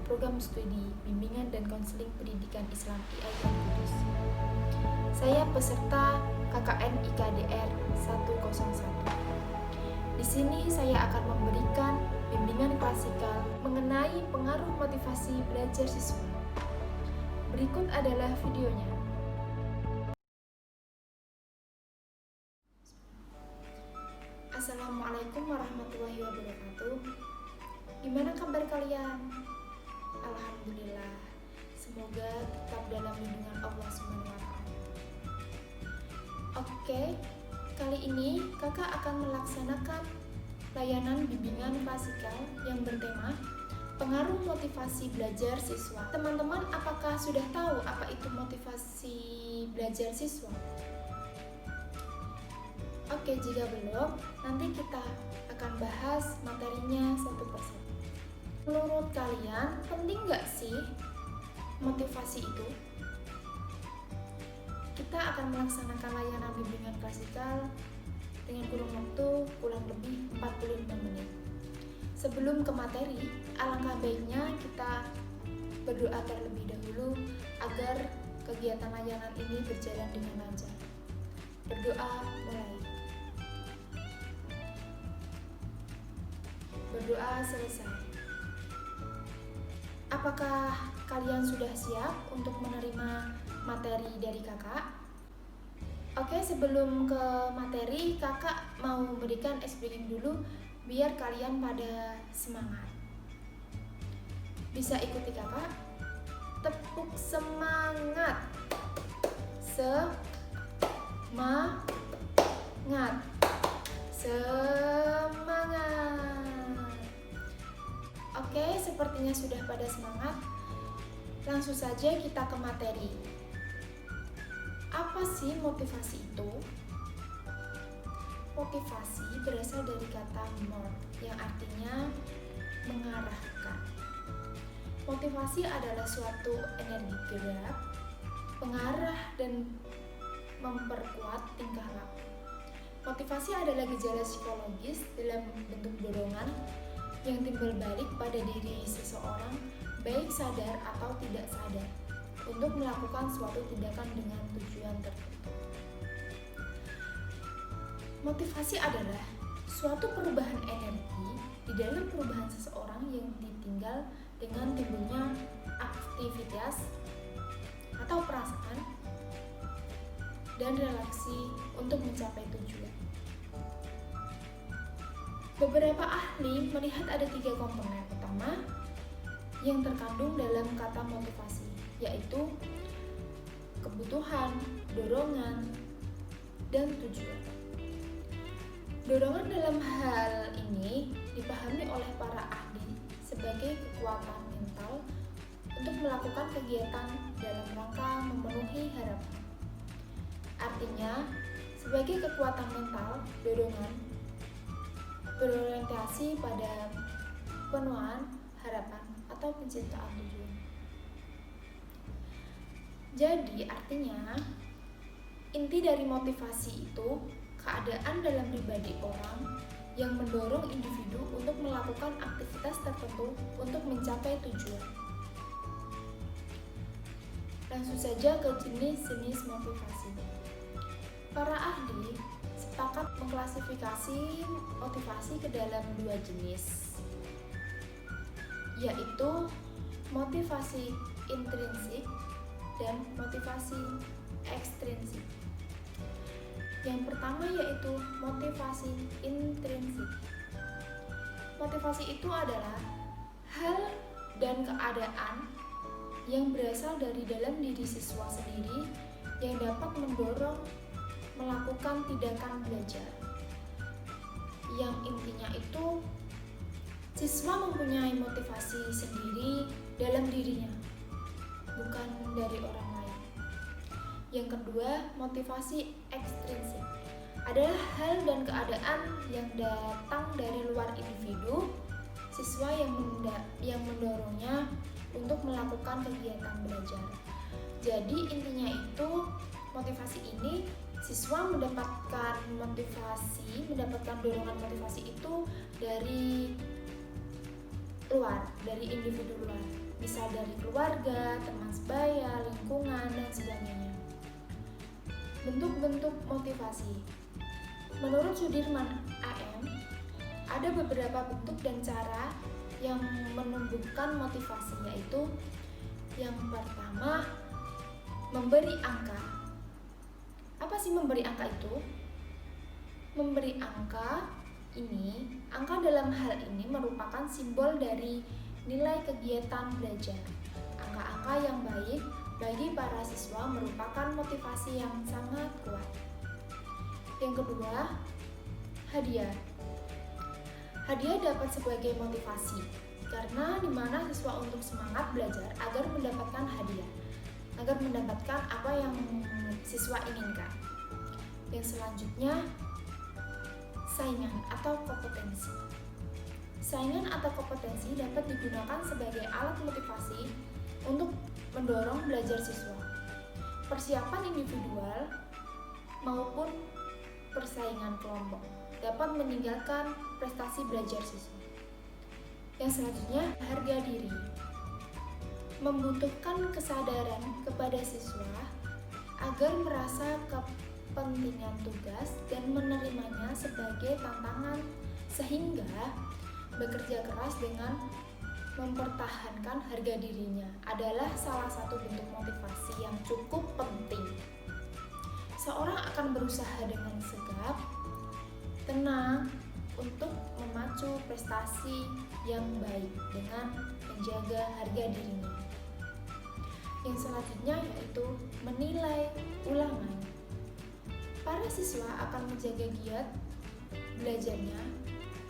Program Studi Bimbingan dan Konseling Pendidikan Islam IAIN Kudus. Saya peserta KKN IKDR 101. Di sini saya akan memberikan bimbingan klasikal mengenai pengaruh motivasi belajar siswa. Berikut adalah videonya. Assalamualaikum warahmatullahi wabarakatuh. Gimana kabar kalian? Alhamdulillah. Semoga tetap dalam lindungan Allah SWT. Oke, kali ini kakak akan melaksanakan layanan bimbingan klasikal yang bertema pengaruh motivasi belajar siswa. Teman-teman, apakah sudah tahu apa itu motivasi belajar siswa? Oke, jika belum, nanti kita akan bahas materinya satu persatu. Menurut kalian, penting nggak sih motivasi itu? Kita akan melaksanakan layanan bimbingan klasikal dengan kurun waktu kurang lebih 45 menit. Sebelum ke materi, alangkah baiknya kita berdoa terlebih dahulu agar kegiatan layanan ini berjalan dengan lancar. Berdoa mulai. Berdoa selesai. Apakah kalian sudah siap untuk menerima materi dari kakak? Oke, sebelum ke materi, kakak mau memberikan ice breaking dulu biar kalian pada semangat. Bisa ikuti kakak. Tepuk semangat. Semangat. Semangat. Oke, sepertinya sudah pada semangat. Langsung saja kita ke materi. Apa sih motivasi itu? Motivasi berasal dari kata more yang artinya mengarahkan. Motivasi adalah suatu energi gerak, pengarah dan memperkuat tingkah laku. Motivasi adalah gejala psikologis dalam bentuk dorongan yang timbul balik pada diri seseorang, baik sadar atau tidak sadar, untuk melakukan suatu tindakan dengan tujuan tertentu. Motivasi adalah suatu perubahan energi di dalam perubahan seseorang yang ditinggal dengan timbulnya aktivitas atau perasaan dan relasi untuk mencapai tujuan. Beberapa ahli melihat ada 3 komponen utama yang terkandung dalam kata motivasi, yaitu kebutuhan, dorongan, dan tujuan. Dorongan dalam hal ini dipahami oleh para ahli sebagai kekuatan mental untuk melakukan kegiatan dalam rangka memenuhi harapan. Artinya, sebagai kekuatan mental, dorongan berorientasi pada penuhan harapan atau penciptaan tujuan. Jadi artinya inti dari motivasi itu keadaan dalam pribadi orang yang mendorong individu untuk melakukan aktivitas tertentu untuk mencapai tujuan. Langsung saja ke jenis-jenis motivasi. Para ahli sepakat mengklasifikasi motivasi ke dalam 2 jenis, yaitu motivasi intrinsik dan motivasi ekstrinsik. Yang pertama yaitu motivasi intrinsik. Motivasi itu adalah hal dan keadaan yang berasal dari dalam diri siswa sendiri yang dapat mendorong melakukan tindakan belajar. Yang intinya itu siswa mempunyai motivasi sendiri dalam dirinya, bukan dari orang lain. Yang kedua, motivasi ekstrinsik adalah hal dan keadaan yang datang dari luar individu siswa yang mendorongnya untuk melakukan kegiatan belajar. Jadi intinya itu motivasi ini siswa mendapatkan dorongan motivasi itu dari luar, dari individu luar, bisa dari keluarga, teman sebaya, lingkungan, dan sebagainya. Bentuk-bentuk motivasi. Menurut Sudirman AM, ada beberapa bentuk dan cara yang menumbuhkan motivasi, yaitu yang pertama, memberi angka. Apa sih memberi angka itu? Memberi angka ini, angka dalam hal ini merupakan simbol dari nilai kegiatan belajar. Angka-angka yang baik bagi para siswa merupakan motivasi yang sangat kuat. Yang kedua, hadiah. Hadiah dapat sebagai motivasi karena dimana siswa untuk semangat belajar agar mendapatkan hadiah, agar mendapatkan apa yang siswa inginkan. Yang selanjutnya, saingan atau kompetensi. Saingan atau kompetensi dapat digunakan sebagai alat motivasi untuk mendorong belajar siswa. Persiapan individual maupun persaingan kelompok dapat meninggalkan prestasi belajar siswa. Yang selanjutnya, harga diri. Membutuhkan kesadaran kepada siswa agar merasa kepentingan tugas dan menerimanya sebagai tantangan, sehingga bekerja keras dengan mempertahankan harga dirinya adalah salah satu bentuk motivasi yang cukup penting. Seorang akan berusaha dengan sigap, tenang, untuk memacu prestasi yang baik dengan menjaga harga dirinya. Yang selanjutnya yaitu menilai ulangan. Para siswa akan menjaga giat belajarnya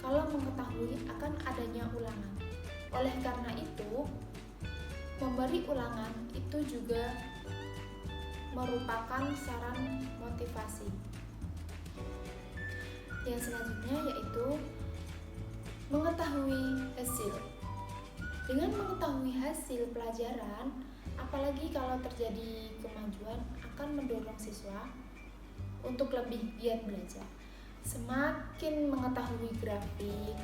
kalau mengetahui akan adanya ulangan. Oleh karena itu, memberi ulangan itu juga merupakan saran motivasi. Yang selanjutnya yaitu mengetahui hasil. Dengan mengetahui hasil pelajaran, apalagi kalau terjadi kemajuan, akan mendorong siswa untuk lebih giat belajar. Semakin mengetahui grafik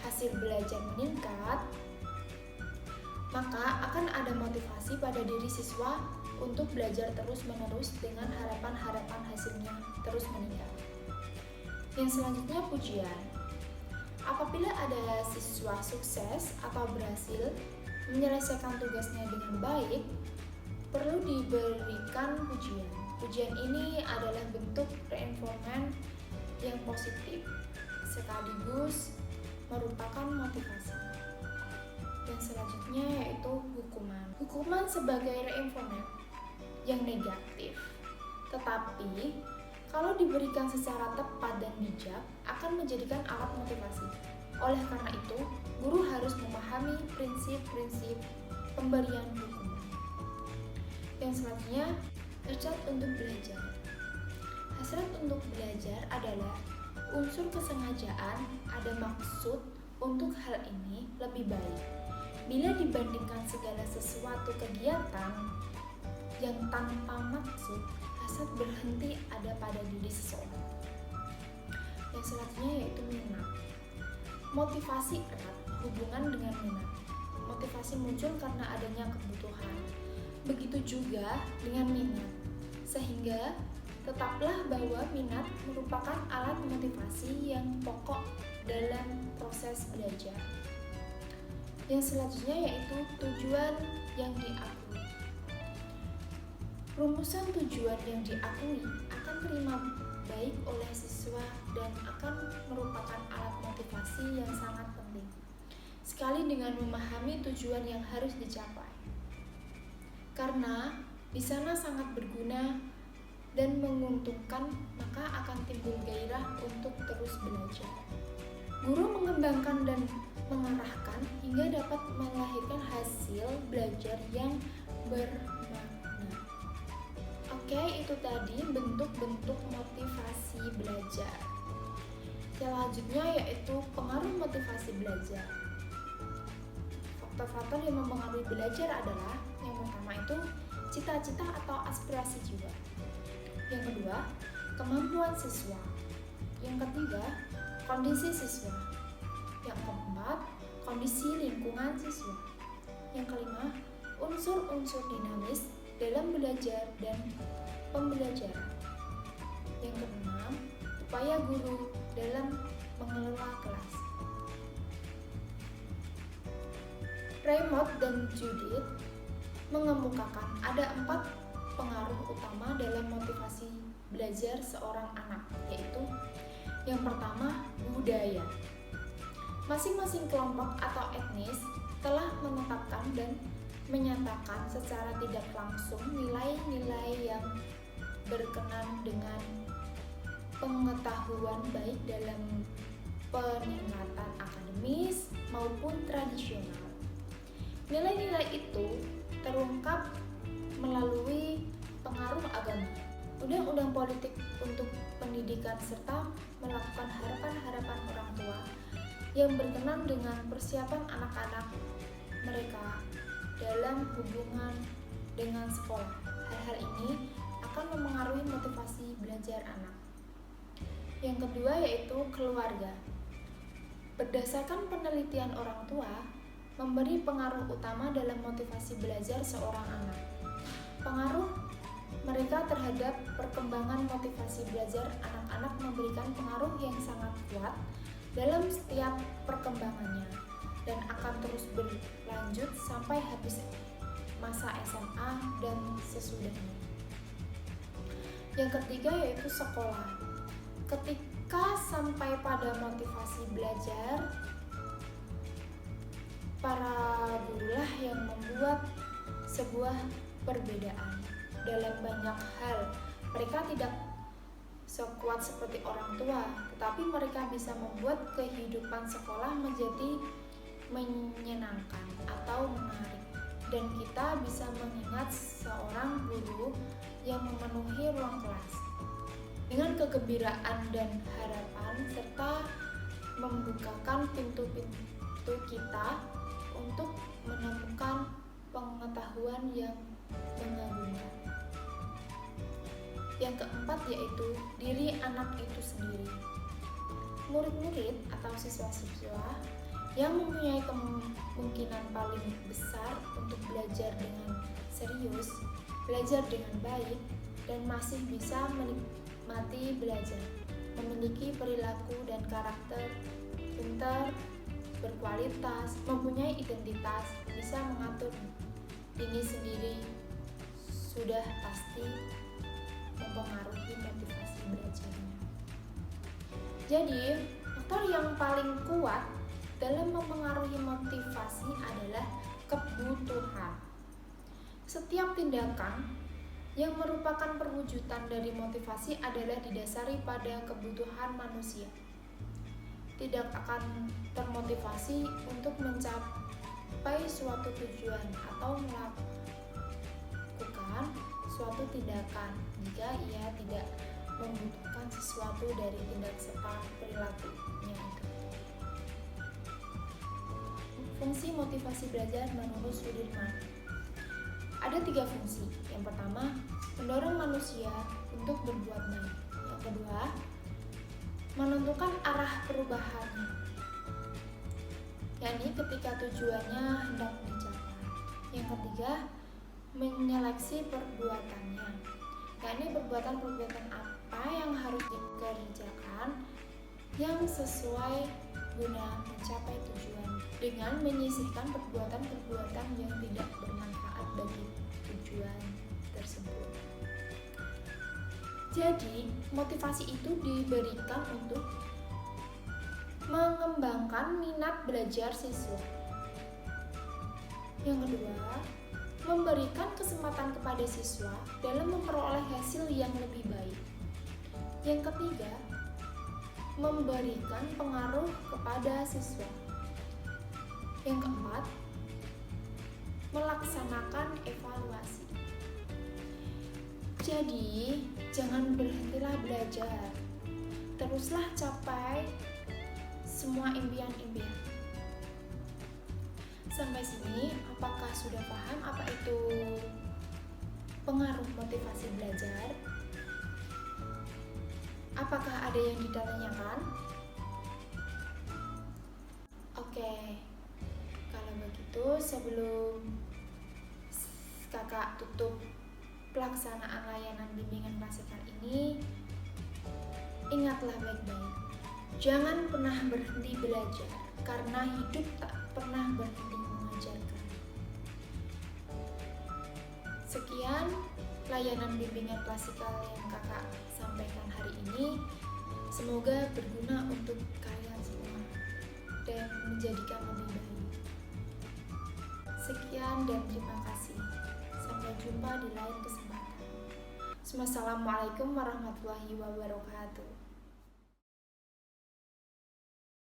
hasil belajar meningkat, maka akan ada motivasi pada diri siswa untuk belajar terus-menerus dengan harapan-harapan hasilnya terus meningkat. Yang selanjutnya, pujian. Apabila ada siswa sukses atau berhasil menyelesaikan tugasnya dengan baik, perlu diberikan pujian. Pujian ini adalah bentuk reinforcement yang positif sekaligus merupakan motivasi. Yang selanjutnya yaitu hukuman. Hukuman sebagai reinforcement yang negatif, tetapi kalau diberikan secara tepat dan bijak akan menjadikan alat motivasi. Oleh karena itu, guru harus memahami prinsip-prinsip pemberian hukuman. Yang selanjutnya, hasrat untuk belajar. Hasrat untuk belajar adalah unsur kesengajaan, ada maksud untuk hal ini lebih baik. Bila dibandingkan segala sesuatu kegiatan yang tanpa maksud, hasrat berhenti ada pada diri seseorang. Yang selanjutnya yaitu minat. Motivasi erat hubungan dengan minat. Motivasi muncul karena adanya kebutuhan. Begitu juga dengan minat. Sehingga tetaplah bahwa minat merupakan alat motivasi yang pokok dalam proses belajar. Yang selanjutnya yaitu tujuan yang diakui. Rumusan tujuan yang diakui akan terima baik oleh siswa dan akan merupakan alat motivasi yang sangat penting. Sekali dengan memahami tujuan yang harus dicapai. Karena di sana sangat berguna dan menguntungkan, maka akan timbul gairah untuk terus belajar. Guru mengembangkan dan mengarahkan hingga dapat melahirkan hasil belajar yang bermakna. Oke, itu tadi bentuk-bentuk motivasi belajar. Selanjutnya yaitu pengaruh motivasi belajar. Faktor-faktor yang mempengaruhi belajar adalah yang pertama itu cita-cita atau aspirasi jiwa. Yang kedua, kemampuan siswa. Yang ketiga, kondisi siswa. Yang keempat, kondisi lingkungan siswa. Yang kelima, unsur-unsur dinamis dalam belajar dan pembelajaran. Yang keenam, upaya guru dalam mengelola kelas. Raymond dan Judith mengemukakan ada 4 pengaruh utama dalam motivasi belajar seorang anak, yaitu yang pertama, budaya. Masing-masing kelompok atau etnis telah menetapkan dan menyatakan secara tidak langsung nilai-nilai yang berkenan dengan pengetahuan baik dalam peningkatan akademis maupun tradisional. Nilai-nilai itu terungkap melalui pengaruh agama, undang-undang politik untuk pendidikan, serta melakukan harapan-harapan orang tua yang berkenan dengan persiapan anak-anak mereka dalam hubungan dengan sekolah. Hal-hal ini akan memengaruhi motivasi belajar anak. Yang kedua yaitu keluarga. Berdasarkan penelitian orang tua, memberi pengaruh utama dalam motivasi belajar seorang anak. Pengaruh mereka terhadap perkembangan motivasi belajar anak-anak memberikan pengaruh yang sangat kuat dalam setiap perkembangannya dan akan terus berlanjut sampai habis masa SMA dan sesudahnya. Yang ketiga yaitu sekolah. Ketika sampai pada motivasi belajar, para gurulah yang membuat sebuah perbedaan dalam banyak hal. Mereka tidak sekuat seperti orang tua, tetapi mereka bisa membuat kehidupan sekolah menjadi menyenangkan atau menarik. Dan kita bisa mengingat seorang guru yang memenuhi ruang kelas dengan kegembiraan dan harapan, serta membukakan pintu-pintu kita untuk menemukan pengetahuan yang mengagumkan. Yang keempat yaitu diri anak itu sendiri. Murid-murid atau siswa-siswa yang mempunyai kemungkinan paling besar untuk belajar dengan serius, belajar dengan baik, dan masih bisa menikmati belajar, memiliki perilaku dan karakter pintar, berkualitas, mempunyai identitas, bisa mengatur diri sendiri, sudah pasti mempengaruhi motivasi belajarnya. Jadi, faktor yang paling kuat dalam mempengaruhi motivasi adalah kebutuhan. Setiap tindakan yang merupakan perwujudan dari motivasi adalah didasari pada kebutuhan manusia. Tidak akan termotivasi untuk mencapai suatu tujuan atau melakukan suatu tindakan jika ia tidak membutuhkan sesuatu dari tindak serta perilakunya itu. Fungsi motivasi belajar menurut Sudirman. Ada 3 fungsi. Yang pertama, mendorong manusia untuk berbuat baik. Yang kedua, menentukan arah perubahannya, yakni ketika tujuannya hendak dicapai. Yang ketiga, menyeleksi perbuatannya, yakni perbuatan-perbuatan apa yang harus dikerjakan yang sesuai guna mencapai tujuan, dengan menyisihkan perbuatan-perbuatan yang tidak bermanfaat bagi tujuan tersebut. Jadi, motivasi itu diberikan untuk mengembangkan minat belajar siswa. Yang kedua, memberikan kesempatan kepada siswa dalam memperoleh hasil yang lebih baik. Yang ketiga, memberikan pengaruh kepada siswa. Yang keempat, melaksanakan evaluasi. Jadi, jangan berhentilah belajar. Teruslah capai semua impian-impian. Sampai sini, apakah sudah paham apa itu pengaruh motivasi belajar? Apakah ada yang ditanyakan? Oke, itu, sebelum kakak tutup pelaksanaan layanan bimbingan klasikal ini, ingatlah baik-baik, jangan pernah berhenti belajar, karena hidup tak pernah berhenti mengajarkan. Sekian layanan bimbingan klasikal yang kakak sampaikan hari ini. Semoga berguna untuk kalian semua dan menjadikan lebih baik. Sekian dan terima kasih. Sampai jumpa di lain kesempatan. Wassalamualaikum warahmatullahi wabarakatuh.